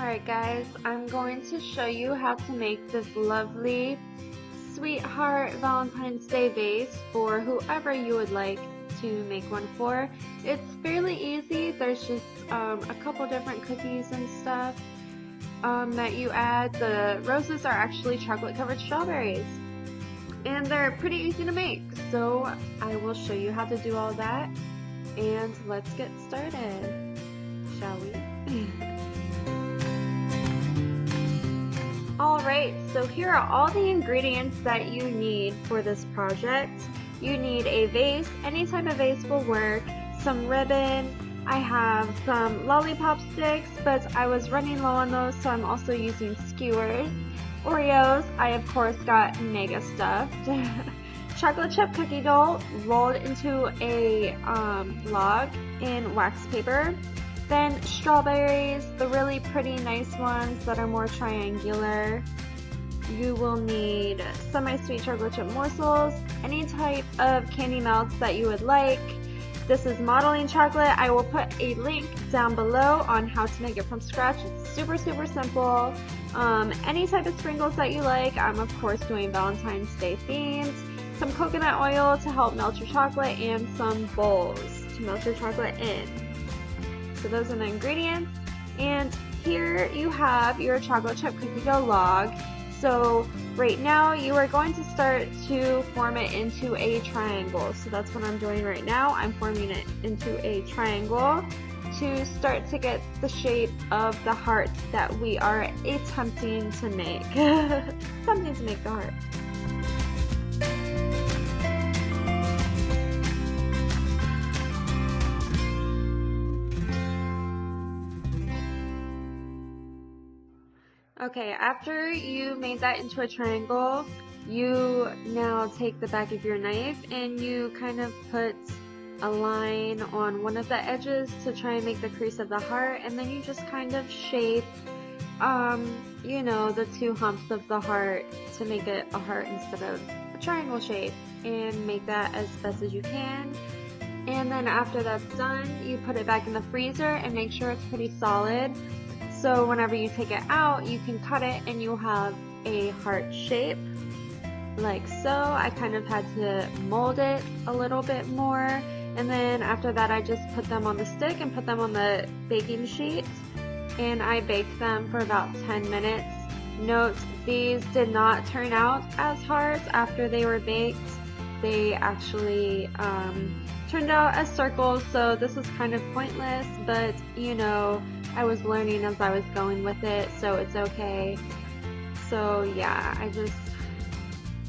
Alright guys, I'm going to show you how to make this lovely sweetheart Valentine's Day vase for whoever you would like to make one for. It's fairly easy. There's just a couple different cookies and stuff that you add. The roses are actually chocolate covered strawberries and they're pretty easy to make, so I will show you how to do all that, and let's get started, shall we? Alright, so here are all the ingredients that you need for this project. You need a vase, any type of vase will work, some ribbon, I have some lollipop sticks, but I was running low on those, so I'm also using skewers. Oreos, I of course got mega stuffed. Chocolate chip cookie dough rolled into a log in wax paper. Then strawberries, the really pretty nice ones that are more triangular. You will need semi-sweet chocolate chip morsels, any type of candy melts that you would like. This is modeling chocolate. I will put a link down below on how to make it from scratch. It's super simple. Any type of sprinkles that you like. I'm of course doing Valentine's Day themed. Some coconut oil to help melt your chocolate, and some bowls to melt your chocolate in. So those are the ingredients, and here you have your chocolate chip cookie dough log. So right now you are going to start to form it into a triangle. So that's what I'm doing right now. I'm forming it into a triangle to start to get the shape of the heart that we are attempting to make. Attempting to make the heart. Okay, after you made that into a triangle, you now take the back of your knife and you kind of put a line on one of the edges to try and make the crease of the heart, and then you just kind of shape, you know, the two humps of the heart to make it a heart instead of a triangle shape, and make that as best as you can. And then after that's done, you put it back in the freezer and make sure it's pretty solid. So whenever you take it out, you can cut it and you'll have a heart shape, like so. I kind of had to mold it a little bit more, and then after that I just put them on the stick and put them on the baking sheet, and I baked them for about 10 minutes. Note, these did not turn out as hearts after they were baked. They actually turned out as circles, so this is kind of pointless, but you know, I was learning as I was going with it, so it's okay. So yeah, I just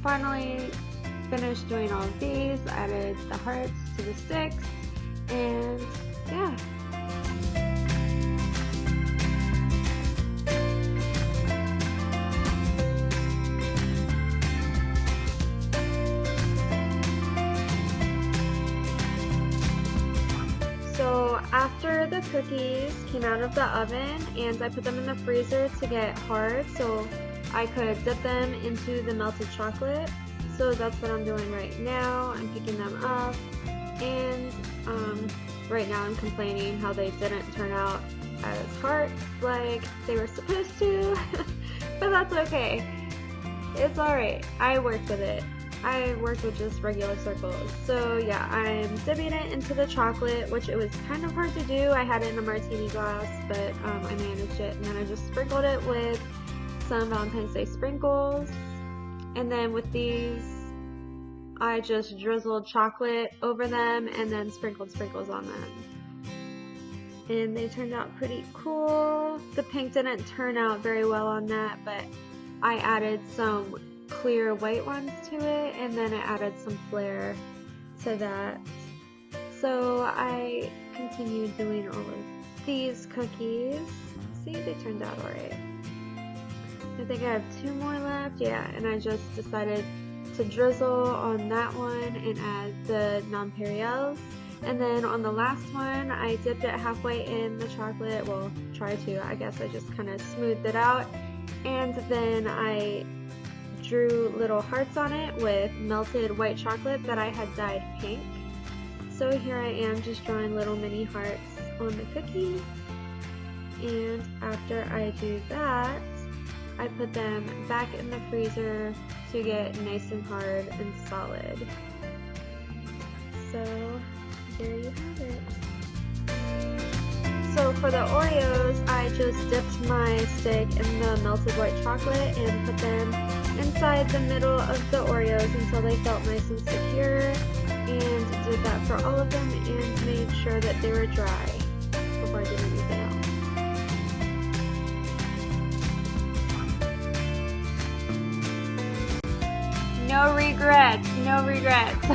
finally finished doing all of these, added the hearts to the sticks, and yeah. So after the cookies came out of the oven and I put them in the freezer to get hard so I could dip them into the melted chocolate. So that's what I'm doing right now. I'm picking them up, and right now I'm complaining how they didn't turn out as hearts like they were supposed to, but that's okay. It's alright. I worked with it. I worked with just regular circles. So yeah, I'm dipping it into the chocolate, which it was kind of hard to do. I had it in a martini glass, but I managed it, and then I just sprinkled it with some Valentine's Day sprinkles, and then with these I just drizzled chocolate over them and then sprinkled sprinkles on them, and they turned out pretty cool. The pink didn't turn out very well on that, but I added some clear white ones to it, and then I added some flair to that. So I continued doing all of these cookies. See, they turned out alright. I think I have 2 more left, yeah, and I just decided to drizzle on that one and add the nonpareils. And then on the last one, I dipped it halfway in the chocolate, well, try to, I guess I just kind of smoothed it out, and then I drew little hearts on it with melted white chocolate that I had dyed pink. So here I am just drawing little mini hearts on the cookie. And after I do that, I put them back in the freezer to get nice and hard and solid. So there you have it. So for the Oreos, I just dipped my stick in the melted white chocolate and put them inside the middle of the Oreos until they felt nice and secure, and did that for all of them and made sure that they were dry before I did anything else. No regrets, no regrets.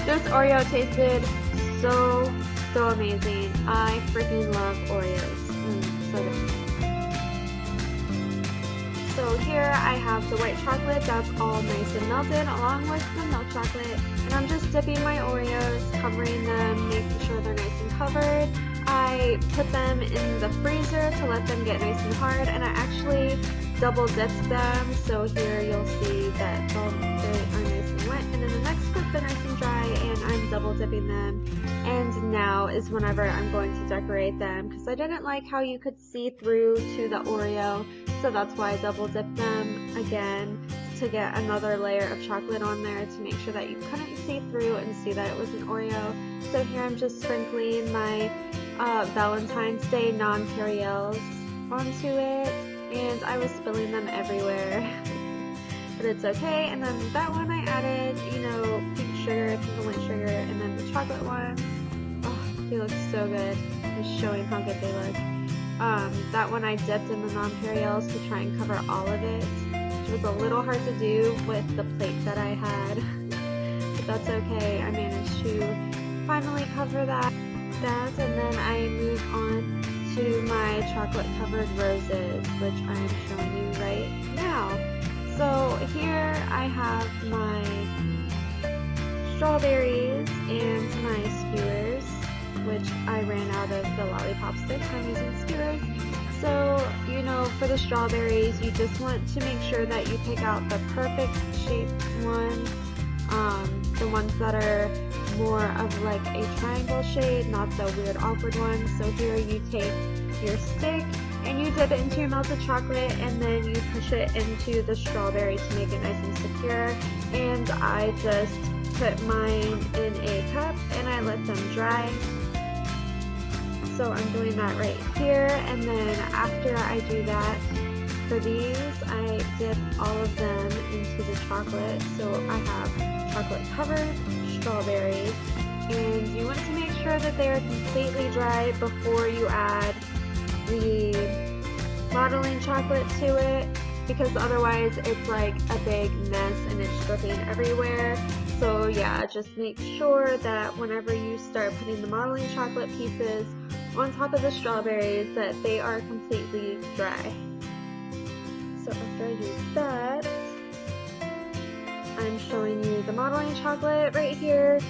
This Oreo tasted so amazing. I freaking love Oreos. So good. So here I have the white chocolate that's all nice and melted along with the milk chocolate, and I'm just dipping my Oreos, covering them, making sure they're nice and covered. I put them in the freezer to let them get nice and hard, and I actually double dipped them, so here you'll see that they are nice and wet, and in the next clip they're nice and dry, and I'm double dipping them. And now is whenever I'm going to decorate them, because I didn't like how you could see through to the Oreo, so that's why I double dipped them again, to get another layer of chocolate on there to make sure that you couldn't see through and see that it was an Oreo. So here I'm just sprinkling my Valentine's Day non-Curiels onto it, and I was spilling them everywhere. But it's okay. And then that one I added, pink sugar, pink and white sugar, and then the chocolate ones. Oh, they look so good. Just showing how good they look. That one I dipped in the non-Curiels to try and cover all of it, which was a little hard to do with the plate that I had. But that's okay. I managed to finally cover that. And then I move on to my chocolate covered roses, which I'm showing you right now. So here I have my strawberries and my skewers, which I ran out of the lollipop sticks. I'm using skewers. So, for the strawberries, you just want to make sure that you pick out the perfect shaped ones, the ones that are more of like a triangle shade, not the weird awkward ones. So here you take your stick and you dip it into your melted chocolate, and then you push it into the strawberry to make it nice and secure. And I just put mine in a cup and I let them dry. So I'm doing that right here, and then after I do that, for these, I dip all of them into the chocolate. So I have chocolate covered strawberries, and you want to make sure that they are completely dry before you add the modeling chocolate to it, because otherwise it's like a big mess and it's dripping everywhere. So yeah, just make sure that whenever you start putting the modeling chocolate pieces on top of the strawberries, that they are completely dry. So after I do that, I'm showing you the modeling chocolate right here.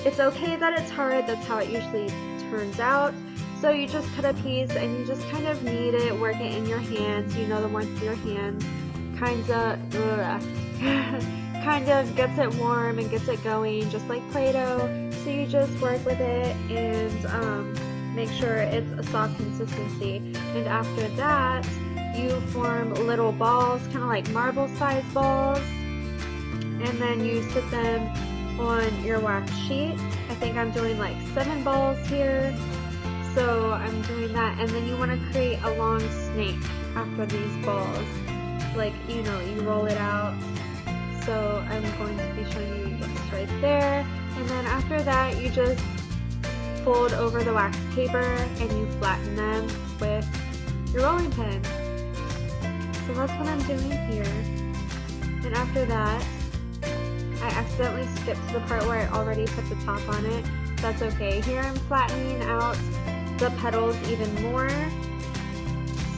It's okay that it's hard, that's how it usually turns out. So you just cut a piece and you just kind of knead it, work it in your hands, the ones with your hands, kind of gets it warm and gets it going, just like Play-Doh. So you just work with it and make sure it's a soft consistency. And after that, you form little balls, kind of like marble-sized balls, and then you sit them on your wax sheet. I think I'm doing like 7 balls here. So I'm doing that, and then you want to create a long snake after these balls. Like, you roll it out. So I'm going to be showing you this right there. And then after that, you just fold over the wax paper and you flatten them with your rolling pin. So that's what I'm doing here. And after that, I accidentally skipped to the part where I already put the top on it. That's okay. Here I'm flattening out the petals even more.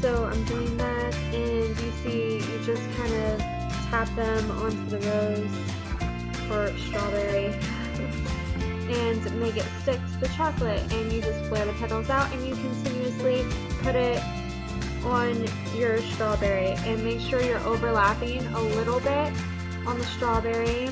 So I'm doing that, and you see, you just kind of tap them onto the rose or strawberry and make it stick to the chocolate, and you just flare the petals out and you continuously put it on your strawberry, and make sure you're overlapping a little bit on the strawberry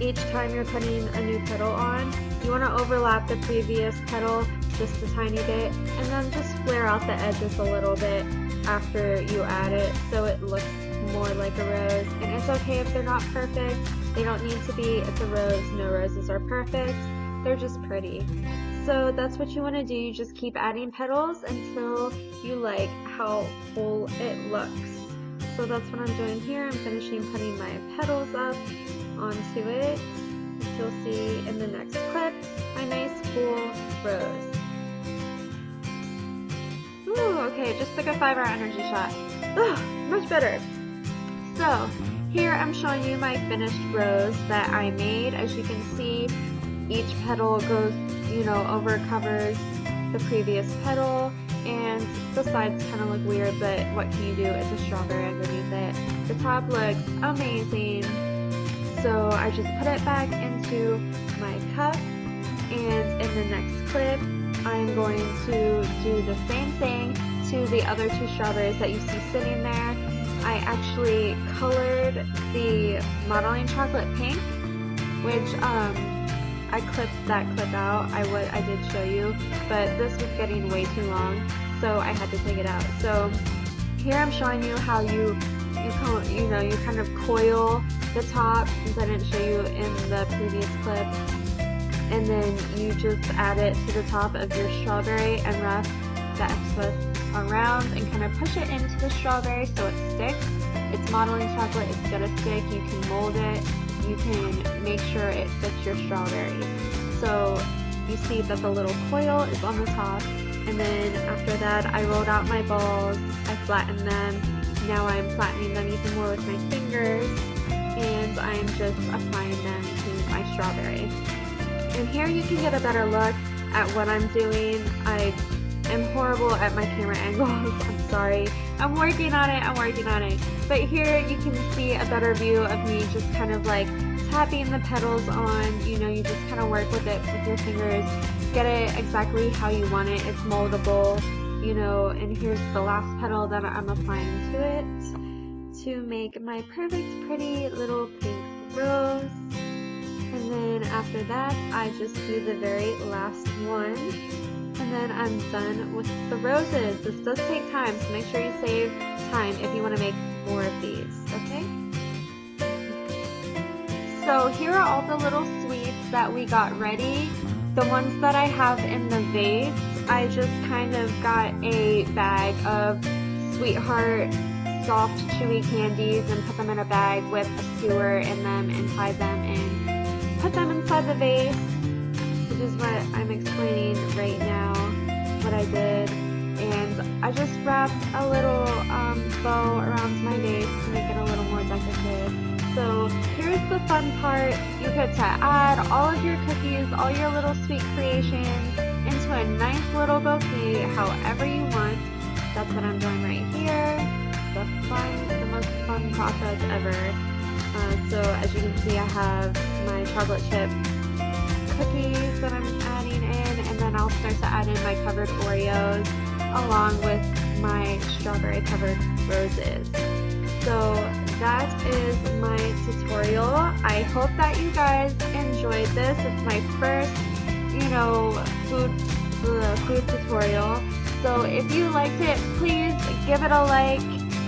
each time you're putting a new petal on. You want to overlap the previous petal just a tiny bit, and then just flare out the edges a little bit after you add it so it looks more like a rose. And it's okay if they're not perfect. They don't need to be. It's a rose. No roses are perfect. They're just pretty. So that's what you want to do. You just keep adding petals until you like how full it looks. So that's what I'm doing here. I'm finishing putting my petals up onto it. You'll see in the next clip my nice full rose. Ooh, okay, just took a 5-hour energy shot. Ugh, much better. So here I'm showing you my finished rose that I made. As you can see, each petal goes, over covers the previous petal, and the sides kind of look weird, but what can you do? It's a strawberry underneath it. The top looks amazing. So I just put it back into my cup, and in the next clip, I'm going to do the same thing to the other 2 strawberries that you see sitting there. I actually colored the modeling chocolate pink, which I clipped that clip out. I did show you, but this was getting way too long, so I had to take it out. So here I'm showing you how you kind of coil the top, since I didn't show you in the previous clip, and then you just add it to the top of your strawberry and wrap the excess around and kind of push it into the strawberry so it sticks. It's modeling chocolate, it's gonna stick. You can mold it, you can make sure it fits your strawberry. So you see that the little coil is on the top, and then after that I rolled out my balls, I flattened them. Now I'm flattening them even more with my fingers, and I'm just applying them to my strawberry. And here you can get a better look at what I'm doing. I am horrible at my camera angles. I'm sorry. I'm working on it. But here you can see a better view of me just kind of like tapping the petals on. You just kind of work with it with your fingers. Get it exactly how you want it. It's moldable. And here's the last petal that I'm applying to it to make my perfect pretty little pink rose. And then after that I just do the very last one, and then I'm done with the roses. This does take time, so make sure you save time if you want to make more of these, okay? So here are all the little sweets that we got ready. The ones that I have in the vase, I just kind of got a bag of Sweetheart soft chewy candies and put them in a bag with a skewer in them and tied them and put them inside the vase, which is what I'm explaining right now, what I did. And I just wrapped a little bow around my vase to make it a little more decorative. So here's the fun part. You get to add all of your cookies, all your little sweet creations into a nice little bouquet however you want. That's what I'm doing right here. The most fun process ever. So as you can see, I have my chocolate chip cookies that I'm adding in, and then I'll start to add in my covered Oreos along with my strawberry covered roses. So that is my tutorial. I hope that you guys enjoyed this. It's my first, food tutorial. So if you liked it, please give it a like,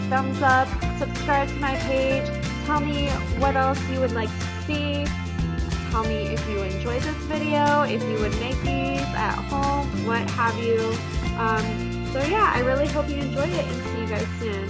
thumbs up, subscribe to my page. Tell me what else you would like to see. Tell me if you enjoyed this video, if you would make these at home, what have you. So yeah, I really hope you enjoyed it, and see you guys soon.